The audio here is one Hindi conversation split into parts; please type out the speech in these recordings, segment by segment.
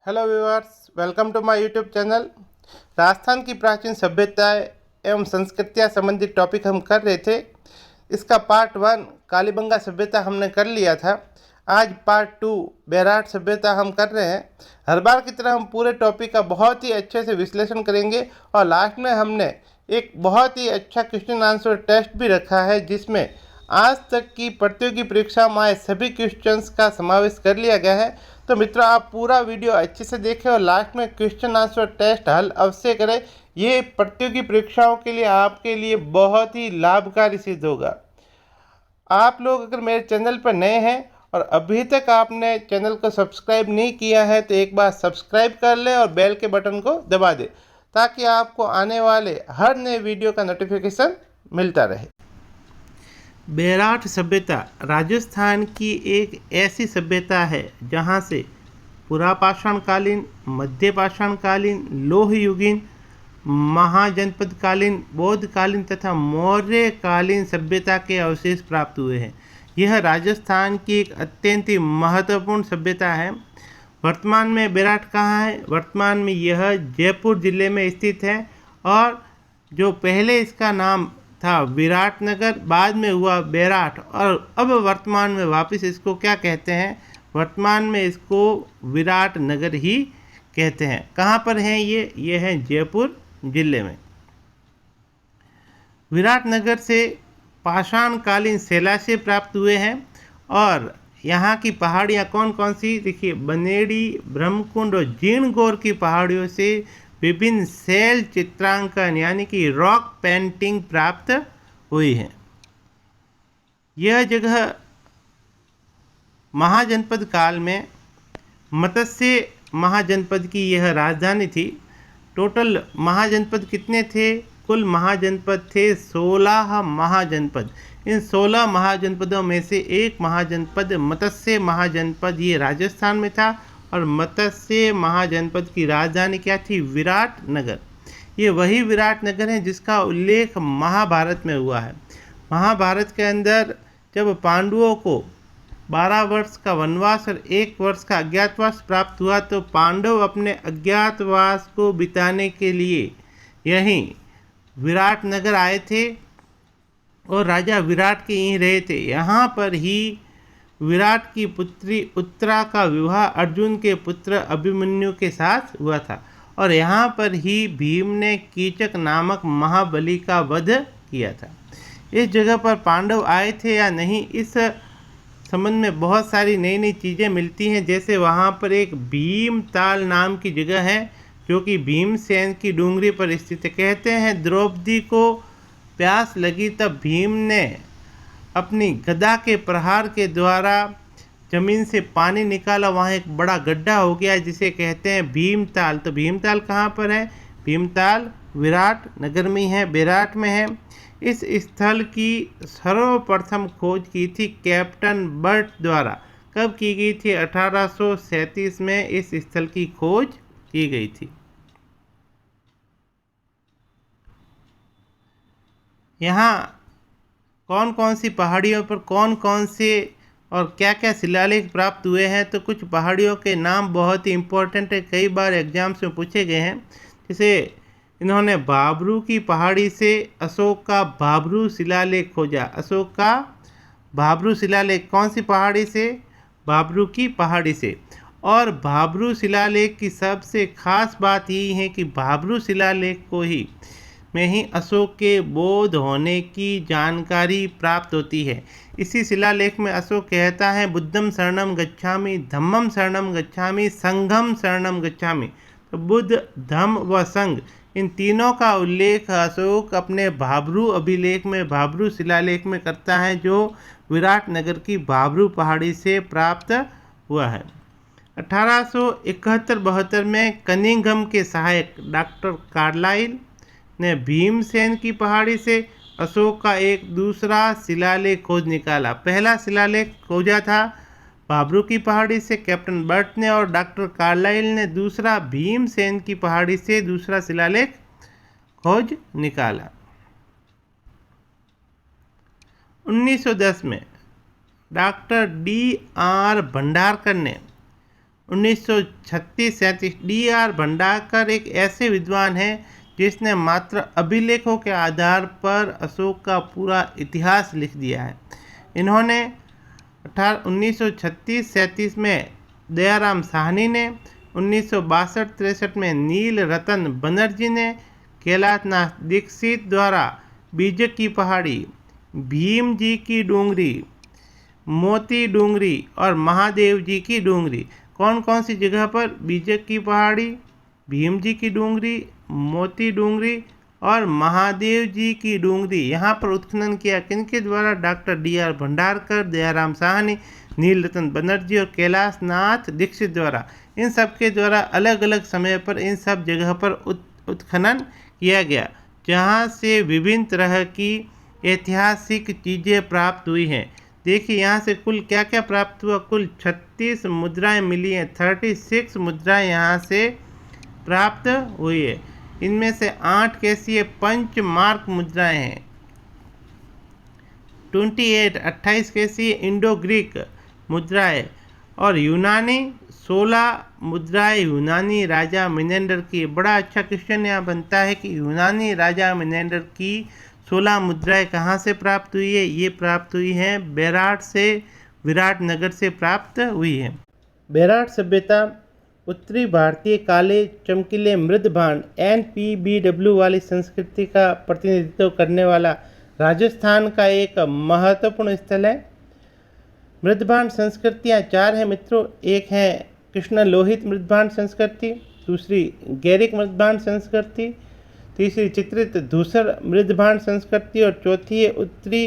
Hello viewers, welcome to my YouTube channel. Rajasthan की प्राचीन सभ्यताएं एवं संस्कृतियां संबंधित टॉपिक हम कर रहे थे। इसका पार्ट 1 कालीबंगा सभ्यता हमने कर लिया था। आज पार्ट 2 बेराट सभ्यता हम कर रहे हैं। हर बार की तरह हम पूरे टॉपिक का बहुत ही अच्छे से विश्लेषण करेंगे और लास्ट में हमने एक बहुत ही अच्छा क्वेश्चन आंसर टेस्ट भी रखा है, जिसमें आज तक की प्रतियोगी परीक्षा में आए सभी क्वेश्चंस का समावेश कर लिया गया है। तो मित्रों, आप पूरा वीडियो अच्छे से देखें और लास्ट में क्वेश्चन आंसर टेस्ट हल अवश्य करें। ये प्रतियोगी परीक्षाओं के लिए आपके लिए बहुत ही लाभकारी सिद्ध होगा। आप लोग अगर मेरे चैनल पर नए हैं और अभी तक आपने चैनल को सब्सक्राइब नहीं किया है तो एक बार सब्सक्राइब कर लें और बेल के बटन को दबा दें, ताकि आपको आने वाले हर नए वीडियो का नोटिफिकेशन मिलता रहे। बेराट सभ्यता राजस्थान की एक ऐसी सभ्यता है जहाँ से पुरापाषाणकालीन, मध्यपाषाणकालीन, लोहयुगीन, महाजनपदकालीन, बौद्धकालीन तथा मौर्यकालीन सभ्यता के अवशेष प्राप्त हुए हैं। यह राजस्थान की एक अत्यंत ही महत्वपूर्ण सभ्यता है। वर्तमान में बेराट कहाँ है? वर्तमान में यह जयपुर जिले में स्थित है और जो पहले इसका नाम था विराटनगर, बाद में हुआ बेराट और अब वर्तमान में वापस इसको क्या कहते हैं? वर्तमान में इसको विराट नगर ही कहते हैं। कहाँ पर हैं ये है जयपुर जिले में। विराटनगर से पाषाणकालीन शैलाशें प्राप्त हुए हैं और यहाँ की पहाड़ियाँ कौन कौन सी? देखिए, बनेड़ी, ब्रह्मकुंड और जीर्णगौर की पहाड़ियों से विभिन्न शैल चित्रांकन यानी कि रॉक पेंटिंग प्राप्त हुई है। यह जगह महाजनपद काल में मत्स्य महाजनपद की यह राजधानी थी। टोटल महाजनपद कितने थे? कुल महाजनपद थे 16 महाजनपद। इन 16 महाजनपदों में से एक महाजनपद मत्स्य महाजनपद ये राजस्थान में था और मत्स्य महाजनपद की राजधानी क्या थी? विराटनगर। ये वही विराटनगर है जिसका उल्लेख महाभारत में हुआ है। महाभारत के अंदर जब पांडवों को 12 वर्ष का वनवास और 1 वर्ष का अज्ञातवास प्राप्त हुआ तो पांडव अपने अज्ञातवास को बिताने के लिए यहीं विराटनगर आए थे और राजा विराट के यहीं रहे थे। यहाँ पर ही विराट की पुत्री उत्तरा का विवाह अर्जुन के पुत्र अभिमन्यु के साथ हुआ था और यहाँ पर ही भीम ने कीचक नामक महाबली का वध किया था। इस जगह पर पांडव आए थे या नहीं, इस संबंध में बहुत सारी नई नई चीज़ें मिलती हैं। जैसे वहाँ पर एक भीमताल नाम की जगह है जो कि भीमसेन की डूंगरी पर स्थित है। कहते हैं द्रौपदी को प्यास लगी तब भीम ने अपनी गदा के प्रहार के द्वारा जमीन से पानी निकाला, वहाँ एक बड़ा गड्ढा हो गया जिसे कहते हैं भीमताल। तो भीमताल कहाँ पर है? भीमताल विराट नगर में है, बेराट में है। इस स्थल की सर्वप्रथम खोज की थी कैप्टन बर्ट द्वारा। कब की गई थी? 1837 में इस स्थल की खोज की गई थी। यहाँ कौन कौन सी पहाड़ियों पर कौन कौन से और क्या क्या शिलालेख प्राप्त हुए हैं? तो कुछ पहाड़ियों के नाम बहुत ही इम्पोर्टेंट है, कई बार एग्जाम्स में पूछे गए हैं। जैसे इन्होंने बाबरू की पहाड़ी से अशोक का बाबरू शिलालेख खोजा। अशोक का बाबरू शिलालेख कौन सी पहाड़ी से? बाबरू की पहाड़ी से। और बाबरू शिलालेख की सबसे खास बात यही है कि बाबरू शिलालेख को ही में ही अशोक के बौद्ध होने की जानकारी प्राप्त होती है। इसी शिलालेख में अशोक कहता है बुद्धम शरणम गच्छामि, धम्मम शरणम गच्छामि, संघम शरणम गच्छामि। तो बुद्ध, धम्म व संघ इन तीनों का उल्लेख अशोक अपने बाबरू अभिलेख में, बाबरू शिलालेख में करता है, जो विराटनगर की बाबरू पहाड़ी से प्राप्त हुआ है। 1871-72 में कनिंघम के सहायक डॉक्टर कार्लाइल ने भीमसेन की पहाड़ी से अशोक का एक दूसरा शिलालेख खोज निकाला। पहला शिलालेख खोजा था बाबरू की पहाड़ी से कैप्टन बर्ट ने और डॉक्टर कार्लाइल ने दूसरा भीमसेन की पहाड़ी से दूसरा शिलालेख खोज निकाला। 1910 में डॉक्टर D.R. भंडारकर ने 1936-37। D.R. भंडारकर एक ऐसे विद्वान हैं जिसने मात्र अभिलेखों के आधार पर अशोक का पूरा इतिहास लिख दिया है। इन्होंने 1936-37 में दयाराम साहनी ने, 1962-63 में नील रतन बनर्जी ने, कैलाशनाथ दीक्षित द्वारा बीजक की पहाड़ी, भीम जी की डूंगरी, मोती डूंगरी और महादेव जी की डूंगरी। कौन कौन सी जगह पर? बीजक की पहाड़ी, भीम जी की डूंगरी, मोती डूंगरी और महादेव जी की डूंगरी। यहाँ पर उत्खनन किया किनके द्वारा? Doctor D.R. भंडारकर, दयाराम साहनी, नील रतन बनर्जी और कैलाशनाथ दीक्षित द्वारा। इन सब के द्वारा अलग अलग समय पर इन सब जगह पर उत्खनन किया गया, जहाँ से विभिन्न तरह की ऐतिहासिक चीज़ें प्राप्त हुई हैं। देखिए यहाँ से कुल क्या क्या प्राप्त हुआ। कुल 36 मुद्राएं मिली हैं। 36 मुद्राएं यहाँ से प्राप्त हुई है। इनमें से 8 कैसी है? पंच मार्क मुद्राएं हैं। 28 कैसी है? इंडो ग्रीक मुद्राएं। और यूनानी 16 मुद्राएं यूनानी राजा मिनेंडर की। बड़ा अच्छा क्वेश्चन यहाँ बनता है कि यूनानी राजा मिनेंडर की 16 मुद्राएं कहाँ से प्राप्त हुई है? ये प्राप्त हुई हैं बेराट से, विराट नगर से प्राप्त हुई है। बेराट सभ्यता उत्तरी भारतीय काले चमकीले मृद भांड NPBW वाली संस्कृति का प्रतिनिधित्व करने वाला राजस्थान का एक महत्वपूर्ण स्थल है। मृदभांड संस्कृतियाँ 4 हैं मित्रों। एक है कृष्ण लोहित मृदभांड संस्कृति, दूसरी गैरिक मृदभांड संस्कृति, तीसरी चित्रित धूसर मृदभांड संस्कृति और चौथी है उत्तरी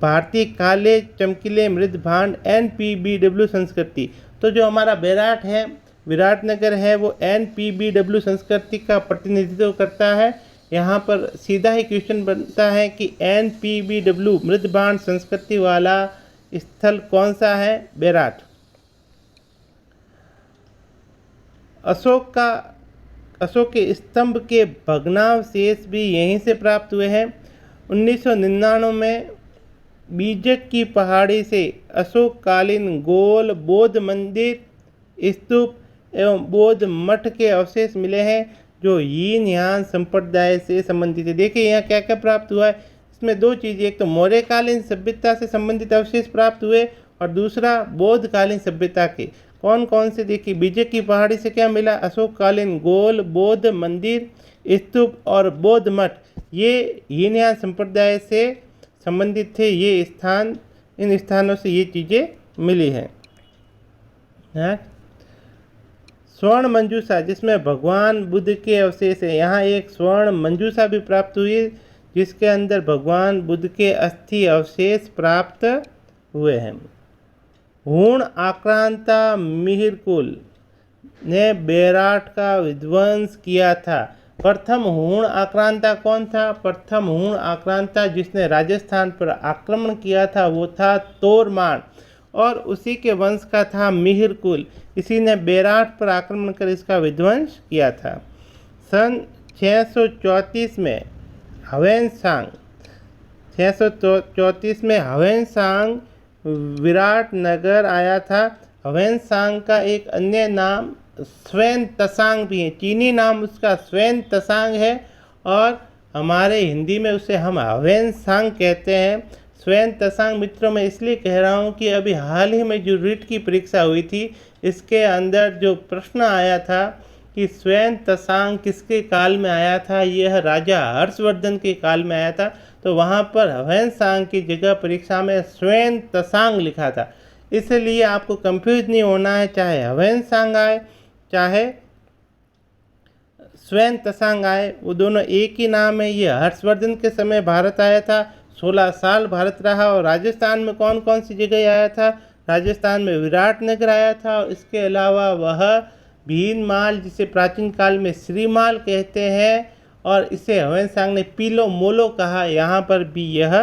भारतीय काले चमकीले मृदभांड NPBW संस्कृति। तो जो हमारा बेराट है, विराटनगर है, वो NPBW संस्कृति का प्रतिनिधित्व करता है। यहाँ पर सीधा ही क्वेश्चन बनता है कि NPBW मृदभांड संस्कृति वाला स्थल कौन सा है? बेराट। अशोक के स्तंभ के भग्नावशेष भी यहीं से प्राप्त हुए हैं। 1999 में बीजक की पहाड़ी से अशोककालीन गोल बौद्ध मंदिर, स्तूप एवं बौद्ध मठ के अवशेष मिले हैं जो यीन यान संप्रदाय से संबंधित है। देखिए यहाँ क्या क्या प्राप्त हुआ है। इसमें 2 चीज़ें, एक तो मौर्यकालीन सभ्यता से संबंधित अवशेष प्राप्त हुए और दूसरा बौद्धकालीन सभ्यता के। कौन कौन से? देखिए बीजक की पहाड़ी से क्या मिला? अशोककालीन गोल बौद्ध मंदिर, स्तूप और बौद्ध मठ, ये यीन यान संप्रदाय से संबंधित थे। ये स्थान, इन स्थानों से ये चीज़ें मिली हैं। स्वर्ण मंजूषा जिसमें भगवान बुद्ध के अवशेष है। यहाँ एक स्वर्ण मंजूषा भी प्राप्त हुई जिसके अंदर भगवान बुद्ध के अस्थि अवशेष प्राप्त हुए हैं। हूण आक्रांता मिहिरकुल ने बेराट का विध्वंस किया था। प्रथम हूण आक्रांता कौन था? प्रथम हूण आक्रांता जिसने राजस्थान पर आक्रमण किया था वो था तोरमान और उसी के वंश का था मिहिरकुल। इसी ने बेराट पर आक्रमण कर इसका विध्वंस किया था। सन 634 में हवेनसांग 634 में हवेनसांग विराट नगर आया था। हवेनसांग का एक अन्य नाम स्वेन तसांग भी है। चीनी नाम उसका स्वेन तसांग है और हमारे हिंदी में उसे हम हवेनसांग कहते हैं। स्वेन तसांग मित्रों मैं इसलिए कह रहा हूँ कि अभी हाल ही में जो रीट की परीक्षा हुई थी इसके अंदर जो प्रश्न आया था कि स्वेन तसांग किसके काल में आया था, यह राजा हर्षवर्धन के काल में आया था। तो वहाँ पर हवेनसांग की जगह परीक्षा में स्वेन तसांग लिखा था। इसलिए आपको कंफ्यूज नहीं होना है, चाहे हवेनसांग आए चाहे स्वेन तसांग आए, वो दोनों एक ही नाम है। ये हर्षवर्धन के समय भारत आया था, 16 साल भारत रहा। और राजस्थान में कौन कौन सी जगह आया था? राजस्थान में विराटनगर आया था और इसके अलावा वह भीनमाल जिसे प्राचीन काल में श्रीमाल कहते हैं और इसे हवेनसांग ने पीलो मोलो कहा, यहाँ पर भी यह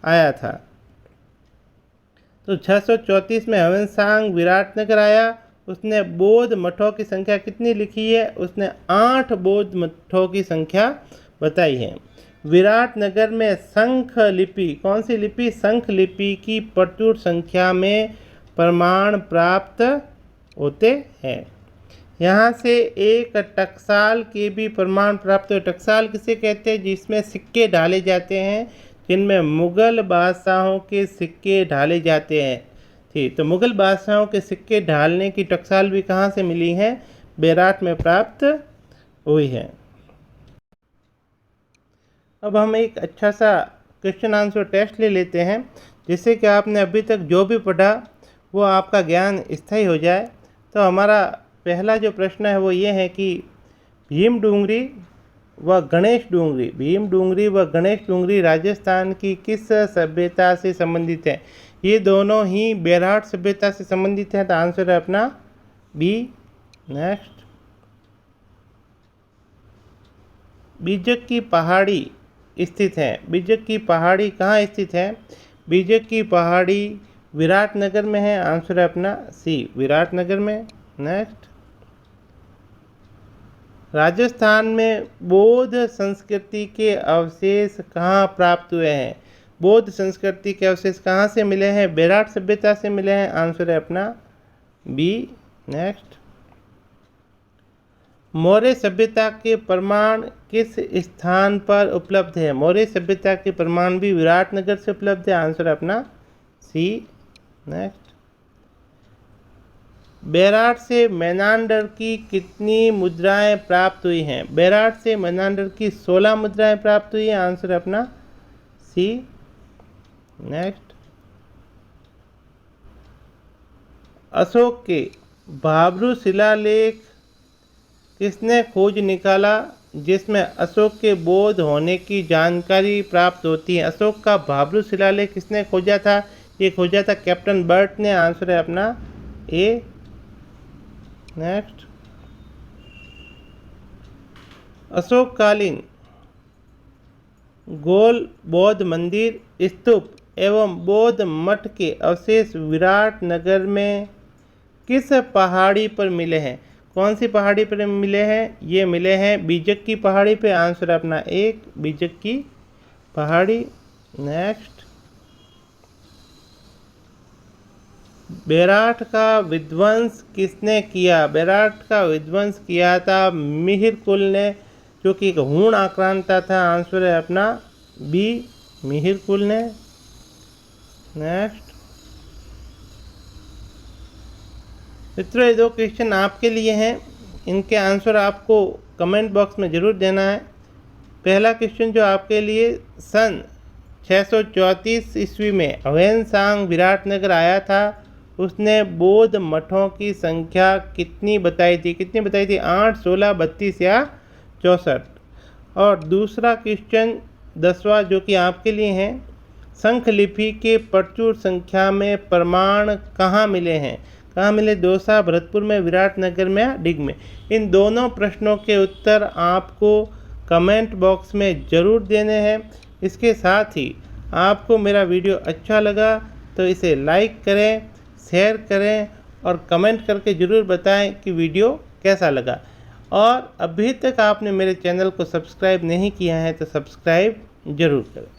आया था। तो 634 में हवेनसांग विराटनगर आया। उसने बौद्ध मठों की संख्या कितनी लिखी है? उसने 8 बौद्ध मठों की संख्या बताई है। विराटनगर में शंख लिपि, कौन सी लिपि? शंख लिपि की प्रचुर संख्या में प्रमाण प्राप्त होते हैं। यहाँ से एक टकसाल के भी प्रमाण प्राप्त हुए। टकसाल किसे कहते हैं? जिसमें सिक्के ढाले जाते हैं, जिनमें मुग़ल बादशाहों के सिक्के ढाले जाते हैं। ठीक, तो मुग़ल बादशाहों के सिक्के ढालने की टकसाल भी कहाँ से मिली है? बेराट में प्राप्त हुई है। अब हम एक अच्छा सा क्वेश्चन आंसर टेस्ट ले लेते हैं, जिससे कि आपने अभी तक जो भी पढ़ा वो आपका ज्ञान स्थायी हो जाए। तो हमारा पहला जो प्रश्न है वो ये है कि भीम डूंगरी व गणेश डूंगरी, भीम डूंगरी व गणेश डूंगरी राजस्थान की किस सभ्यता से संबंधित है? ये दोनों ही बेराट सभ्यता से संबंधित है। तो आंसर है अपना बी। नेक्स्ट, बीजक की पहाड़ी स्थित है। बीजक की पहाड़ी कहाँ स्थित है? बीजक की पहाड़ी विराटनगर में है। आंसर है अपना सी, विराटनगर में। नेक्स्ट, राजस्थान में बौद्ध संस्कृति के अवशेष कहाँ प्राप्त हुए हैं? बौद्ध संस्कृति के अवशेष कहाँ से मिले हैं? बेराट सभ्यता से मिले हैं। आंसर है अपना बी। नेक्स्ट, मौर्य सभ्यता के प्रमाण किस स्थान पर उपलब्ध है? मौर्य सभ्यता के प्रमाण भी विराटनगर से उपलब्ध है। आंसर है अपना सी। नेक्स्ट, बेराट से मेनांडर की कितनी मुद्राएं प्राप्त हुई हैं? बेराट से मेनांडर की 16 मुद्राएं प्राप्त हुई हैं। आंसर है अपना सी। नेक्स्ट, अशोक के भाब्रू शिलालेख किसने खोज निकाला, जिसमें अशोक के बौद्ध होने की जानकारी प्राप्त होती है? अशोक का भाब्रू शिलालेख किसने खोजा था? ये खोजा था कैप्टन बर्ट ने। आंसर है अपना ए। नेक्स्ट, अशोककालीन गोल बौद्ध मंदिर, स्तूप एवं बौद्ध मठ के अवशेष विराटनगर में किस पहाड़ी पर मिले हैं? कौन सी पहाड़ी पर मिले हैं? ये मिले हैं बीजक की पहाड़ी पे। आंसर अपना एक, बीजक की पहाड़ी। नेक्स्ट, बेराट का विध्वंस किसने किया? बेराट का विध्वंस किया था मिहिरकुल ने, जो कि एक हूण आक्रांता था। आंसर है अपना बी, मिहिरकुल ने। नेक्स्ट, मित्रों ये दो क्वेश्चन आपके लिए हैं, इनके आंसर आपको कमेंट बॉक्स में ज़रूर देना है। पहला क्वेश्चन जो आपके लिए, सन 634 ईस्वी में ह्वेनसांग विराटनगर आया था, उसने बौद्ध मठों की संख्या कितनी बताई थी? कितनी बताई थी? 8, 16, 32 या 64। और दूसरा क्वेश्चन 10वां जो कि आपके लिए है, शंख लिपि के प्रचुर संख्या में प्रमाण कहाँ मिले हैं? कहाँ मिले? दौसा, भरतपुर में, विराटनगर में, डिग में। इन दोनों प्रश्नों के उत्तर आपको कमेंट बॉक्स में ज़रूर देने हैं। इसके साथ ही आपको मेरा वीडियो अच्छा लगा तो इसे लाइक करें, शेयर करें और कमेंट करके ज़रूर बताएं कि वीडियो कैसा लगा। और अभी तक आपने मेरे चैनल को सब्सक्राइब नहीं किया है तो सब्सक्राइब ज़रूर करें।